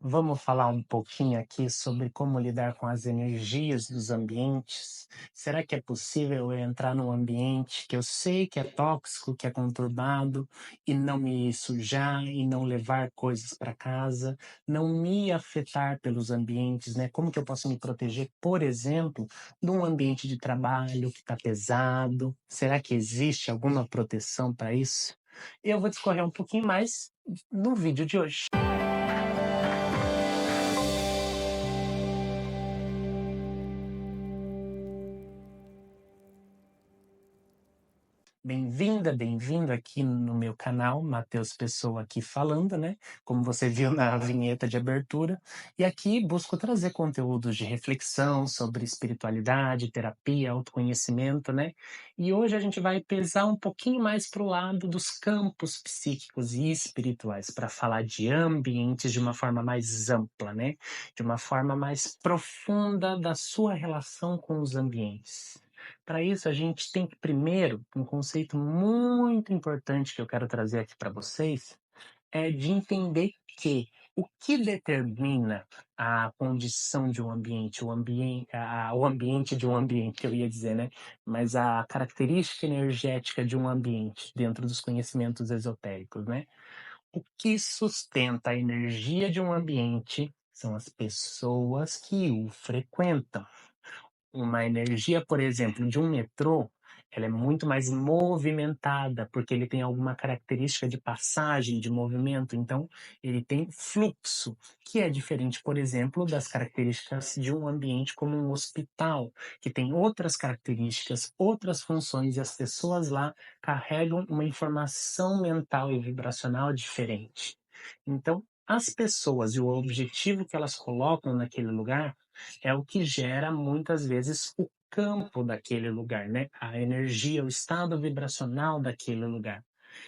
Vamos falar um pouquinho aqui sobre como lidar com as energias dos ambientes. Será que é possível eu entrar num ambiente que eu sei que é tóxico, que é conturbado, e não me sujar, e não levar coisas para casa, não me afetar pelos ambientes, né? Como que eu posso me proteger, por exemplo, de um ambiente de trabalho que está pesado? Será que existe alguma proteção para isso? Eu vou discorrer um pouquinho mais no vídeo de hoje. Bem-vinda, bem-vindo aqui no meu canal, Matheus Pessoa aqui falando, né? Como você viu na vinheta de abertura. E aqui busco trazer conteúdos de reflexão sobre espiritualidade, terapia, autoconhecimento, né? E hoje a gente vai pesar um pouquinho mais para o lado dos campos psíquicos e espirituais, para falar de ambientes de uma forma mais ampla, né? De uma forma mais profunda da sua relação com os ambientes. Para isso, a gente tem que primeiro, um conceito muito importante que eu quero trazer aqui para vocês, é de entender que o que determina a condição de um ambiente, o ambiente de um ambiente, que eu ia dizer, né? Mas a característica energética de um ambiente, dentro dos conhecimentos esotéricos, né? O que sustenta a energia de um ambiente são as pessoas que o frequentam. Uma energia, por exemplo, de um metrô, ela é muito mais movimentada, porque ele tem alguma característica de passagem, de movimento, então ele tem fluxo, que é diferente, por exemplo, das características de um ambiente como um hospital, que tem outras características, outras funções, e as pessoas lá carregam uma informação mental e vibracional diferente. Então, as pessoas e o objetivo que elas colocam naquele lugar é o que gera muitas vezes o campo daquele lugar, né? A energia, o estado vibracional daquele lugar.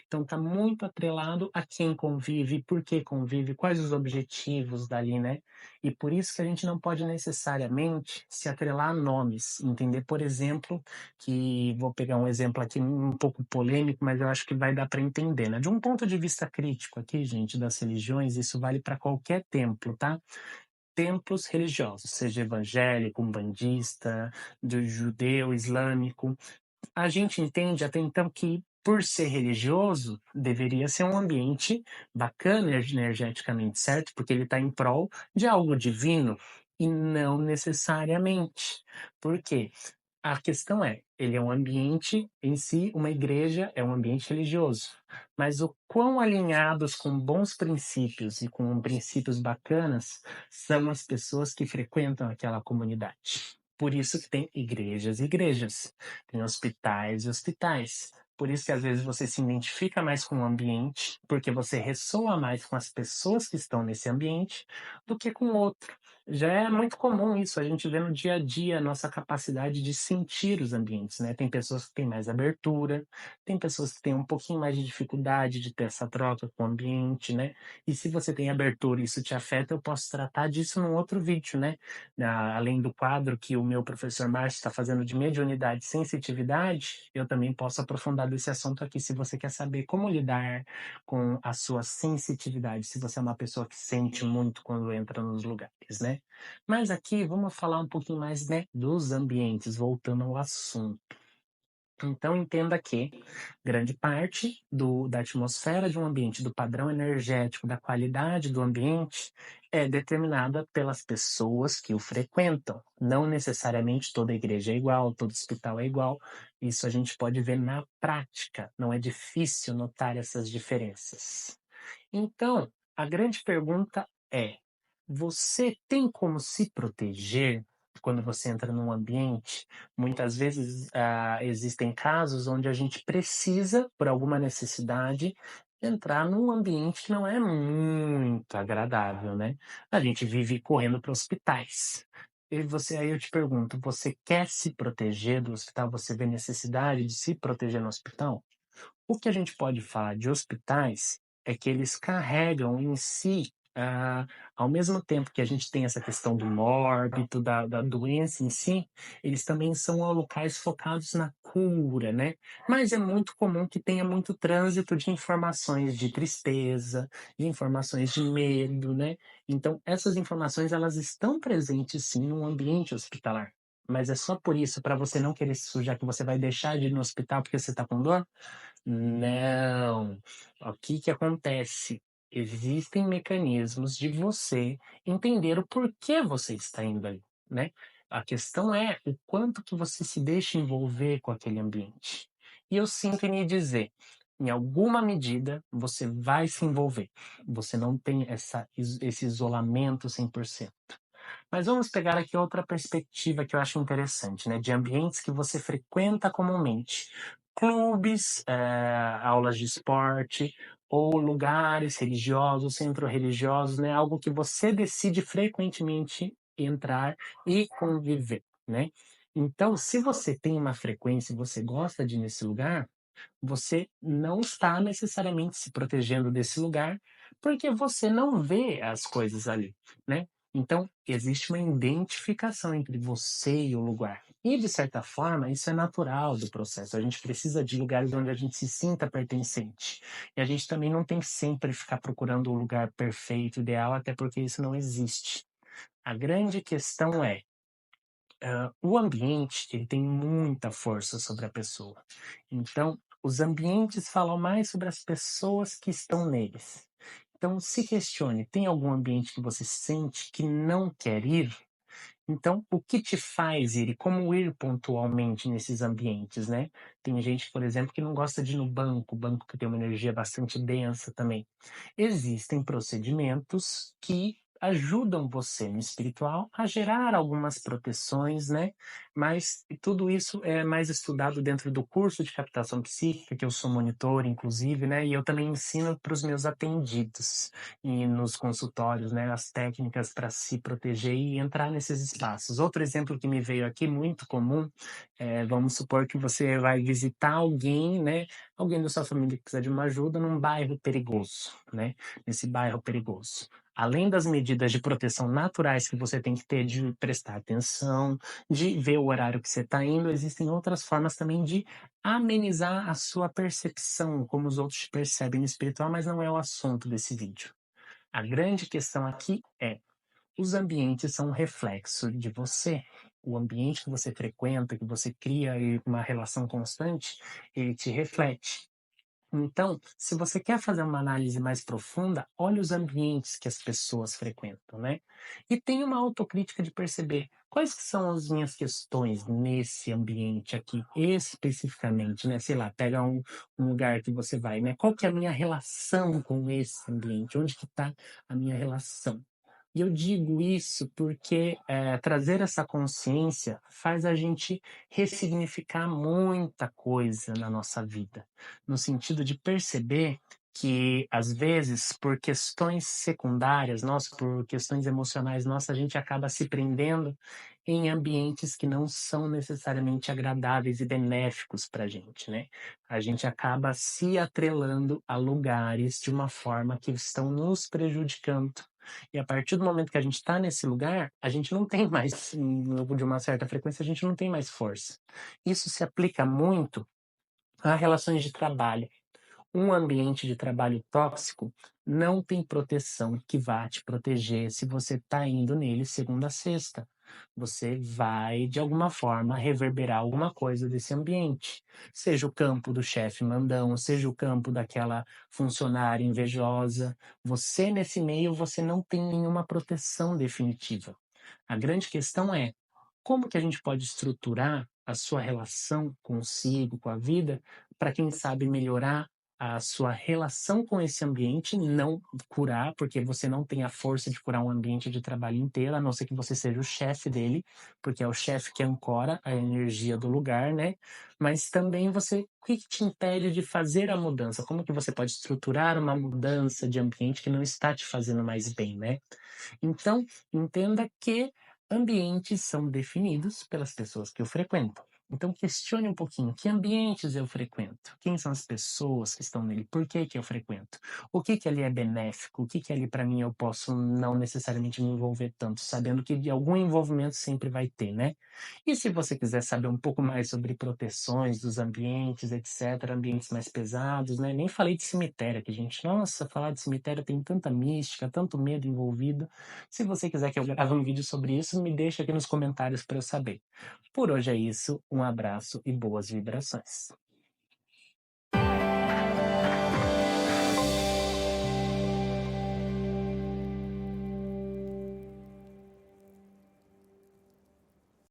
Então está muito atrelado a quem convive, por que convive, quais os objetivos dali, né? E por isso que a gente não pode necessariamente se atrelar a nomes, entender, por exemplo, que vou pegar um exemplo aqui um pouco polêmico, mas eu acho que vai dar para entender, né? De um ponto de vista crítico aqui, gente, das religiões, isso vale para qualquer templo, tá? Templos religiosos, seja evangélico, umbandista, do judeu, islâmico. A gente entende até então que, por ser religioso, deveria ser um ambiente bacana energeticamente, certo? Porque ele está em prol de algo divino e não necessariamente. Por quê? A questão é, ele é um ambiente em si, uma igreja é um ambiente religioso, mas o quão alinhados com bons princípios e com princípios bacanas são as pessoas que frequentam aquela comunidade. Por isso que tem igrejas e igrejas, tem hospitais e hospitais. Por isso que às vezes você se identifica mais com o ambiente, porque você ressoa mais com as pessoas que estão nesse ambiente do que com o outro. Já é muito comum isso, a gente vê no dia a dia a nossa capacidade de sentir os ambientes, né? Tem pessoas que têm mais abertura, tem pessoas que têm um pouquinho mais de dificuldade de ter essa troca com o ambiente, né? E se você tem abertura e isso te afeta, eu posso tratar disso num outro vídeo, né? Além do quadro que o meu professor Márcio está fazendo de mediunidade e sensitividade, eu também posso aprofundar desse assunto aqui se você quer saber como lidar com a sua sensitividade, se você é uma pessoa que sente muito quando entra nos lugares, né? Mas aqui vamos falar um pouquinho mais, né, dos ambientes, voltando ao assunto. Então entenda que grande parte da atmosfera de um ambiente, do padrão energético, da qualidade do ambiente, é determinada pelas pessoas que o frequentam. Não necessariamente toda igreja é igual, todo hospital é igual. Isso a gente pode ver na prática. Não é difícil notar essas diferenças. Então, a grande pergunta é: você tem como se proteger quando você entra num ambiente? Muitas vezes existem casos onde a gente precisa, por alguma necessidade, entrar num ambiente que não é muito agradável, né? A gente vive correndo para hospitais. E você, aí eu te pergunto, você quer se proteger do hospital? Você vê necessidade de se proteger no hospital? O que a gente pode falar de hospitais é que eles carregam em si Ah, ao mesmo tempo que a gente tem essa questão do mórbido, da doença em si, eles também são locais focados na cura, né. Mas é muito comum que tenha muito trânsito de informações de tristeza, de informações de medo, né. Então essas informações elas estão presentes sim no ambiente hospitalar, mas é só por isso, para você não querer se sujar, que você vai deixar de ir no hospital porque você está com dor? Não. O que que acontece? Existem mecanismos de você entender o porquê você está indo ali, né. A questão é o quanto que você se deixa envolver com aquele ambiente. E eu sinto em lhe dizer, em alguma medida você vai se envolver. Você não tem esse isolamento 100%. Mas vamos pegar aqui outra perspectiva que eu acho interessante, né, de ambientes que você frequenta comumente. Clubes, aulas de esporte ou lugares religiosos, centro religiosos, né, algo que você decide frequentemente entrar e conviver, né. Então, se você tem uma frequência e você gosta de ir nesse lugar, você não está necessariamente se protegendo desse lugar, porque você não vê as coisas ali, né. Então, existe uma identificação entre você e o lugar. E, de certa forma, isso é natural do processo. A gente precisa de lugares onde a gente se sinta pertencente. E a gente também não tem que sempre ficar procurando o lugar perfeito, ideal, até porque isso não existe. A grande questão é, o ambiente, ele tem muita força sobre a pessoa. Então, os ambientes falam mais sobre as pessoas que estão neles. Então, se questione: tem algum ambiente que você sente que não quer ir? Então, o que te faz ir e como ir pontualmente nesses ambientes, né? Tem gente, por exemplo, que não gosta de ir no banco, banco que tem uma energia bastante densa também. Existem procedimentos que ajudam você no espiritual a gerar algumas proteções, né? Mas tudo isso é mais estudado dentro do curso de captação psíquica, que eu sou monitor, inclusive, né? E eu também ensino para os meus atendidos e nos consultórios, né, as técnicas para se proteger e entrar nesses espaços. Outro exemplo que me veio aqui muito comum, vamos supor que você vai visitar alguém, né, alguém da sua família que precisa de uma ajuda num bairro perigoso, né, nesse bairro perigoso. Além das medidas de proteção naturais que você tem que ter de prestar atenção, de ver o horário que você está indo, existem outras formas também de amenizar a sua percepção, como os outros te percebem no espiritual, mas não é o assunto desse vídeo. A grande questão aqui é: os ambientes são um reflexo de você. O ambiente que você frequenta, que você cria aí uma relação constante, ele te reflete. Então, se você quer fazer uma análise mais profunda, olhe os ambientes que as pessoas frequentam, né? E tenha uma autocrítica de perceber quais que são as minhas questões nesse ambiente aqui, especificamente, né? Sei lá, pega um lugar que você vai, né? Qual que é a minha relação com esse ambiente? Onde que está a minha relação? E eu digo isso porque trazer essa consciência faz a gente ressignificar muita coisa na nossa vida, no sentido de perceber que, às vezes, por questões secundárias, nós, por questões emocionais nossas, a gente acaba se prendendo em ambientes que não são necessariamente agradáveis e benéficos para a gente, né? A gente acaba se atrelando a lugares de uma forma que estão nos prejudicando. E a partir do momento que a gente está nesse lugar, a gente não tem mais, de uma certa frequência, a gente não tem mais força. Isso se aplica muito a relações de trabalho. Um ambiente de trabalho tóxico não tem proteção que vá te proteger se você está indo nele segunda a sexta. Você vai, de alguma forma, reverberar alguma coisa desse ambiente. Seja o campo do chefe mandão, seja o campo daquela funcionária invejosa. Você, nesse meio, você não tem nenhuma proteção definitiva. A grande questão é como que a gente pode estruturar a sua relação consigo, com a vida, para quem sabe melhorar a sua relação com esse ambiente, não curar, porque você não tem a força de curar um ambiente de trabalho inteiro, a não ser que você seja o chefe dele, porque é o chefe que ancora a energia do lugar, né? Mas também você, o que que te impede de fazer a mudança? Como que você pode estruturar uma mudança de ambiente que não está te fazendo mais bem, né? Então, entenda que ambientes são definidos pelas pessoas que o frequentam. Então questione um pouquinho, que ambientes eu frequento? Quem são as pessoas que estão nele? Por que que eu frequento? O que que ali é benéfico? O que que ali para mim eu posso não necessariamente me envolver tanto, sabendo que de algum envolvimento sempre vai ter, né? E se você quiser saber um pouco mais sobre proteções dos ambientes, etc, ambientes mais pesados, né? Nem falei de cemitério aqui, gente. Nossa, falar de cemitério tem tanta mística, tanto medo envolvido. Se você quiser que eu grave um vídeo sobre isso, me deixa aqui nos comentários para eu saber. Por hoje é isso, um abraço e boas vibrações.